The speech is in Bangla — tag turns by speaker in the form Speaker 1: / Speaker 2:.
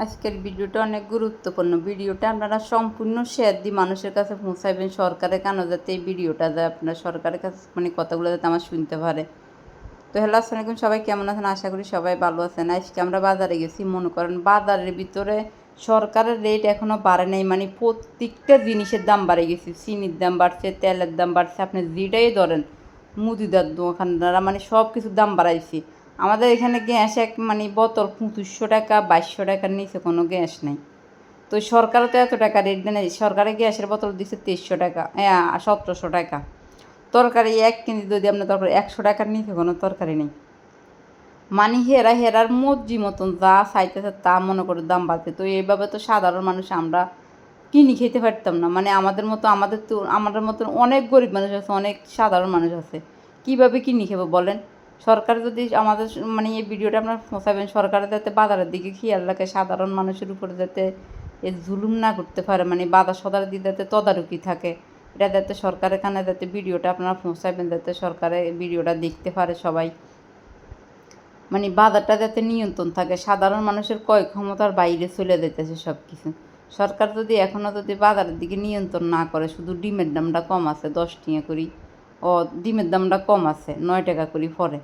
Speaker 1: আজকের ভিডিওটা অনেক গুরুত্বপূর্ণ। ভিডিওটা আপনারা সম্পূর্ণ শেয়ার দিয়ে মানুষের কাছে পৌঁছাবেন, সরকারের কানে যাতে এই ভিডিওটা যায় আপনার সরকারের কাছে, মানে কথাগুলো যাতে আমার শুনতে পারে। তো হ্যালো, আসসালামু আলাইকুম, সবাই কেমন আছেন? আশা করি সবাই ভালো আছেন। আজকে আমরা বাজারে গেছি। মনে করেন বাজারের ভিতরে সরকারের রেট এখনও বাড়ে নাই, মানে প্রত্যেকটা জিনিসের দাম বাড়ে গেছে। চিনির দাম বাড়ছে, তেলের দাম বাড়ছে, আপনি যেটাই ধরেন মুদিদার দোকানদাররা মানে সব কিছুর দাম বাড়াইছে। আমাদের এখানে গ্যাস মানে বোতল 2500 টাকা, 2200 টাকার নিচে কোনো গ্যাস নেই। তো সরকারও তো এত টাকা রেট দেয় না। সরকারে গ্যাসের বোতল দিচ্ছে 2300 টাকা, 1700 টাকা। তরকারি 1 কেজি যদি আপনার তরকারি 100 টাকার নিচে কোনো তরকারি নেই। মানে হেরার মর্জি মতন যা চাইতেছে তা মনে করে দাম বাড়তে। তো এইভাবে তো সাধারণ মানুষ আমরা কিনি খেতে পারতাম না। মানে আমাদের মতন অনেক গরিব মানুষ আছে, অনেক সাধারণ মানুষ আছে, কীভাবে কিনি খেবো বলেন? সরকার যদি আমাদের মানে এই ভিডিওটা আপনার পৌঁছাবেন, সরকারের যাতে বাজারের দিকে খেয়াল রাখে, সাধারণ মানুষের উপরে যাতে এ জুলুম না করতে পারে, মানে বাজার সদার দিকে যাতে তদারকি থাকে, এটা যাতে সরকারের কানে যাতে ভিডিওটা আপনারা পৌঁছাবেন, যাতে সরকারের ভিডিওটা দেখতে পারে সবাই, মানে বাজারটা যাতে নিয়ন্ত্রণ থাকে। সাধারণ মানুষের ক্রয় ক্ষমতার বাইরে চলে যেতেছে সব কিছু। সরকার যদি এখনও যদি বাজারের দিকে নিয়ন্ত্রণ না করে, শুধু ডিমের দামটা কম আছে 10 টাকা করি, ডিমের দামটা কম আছে 9 টাকা করি পরে,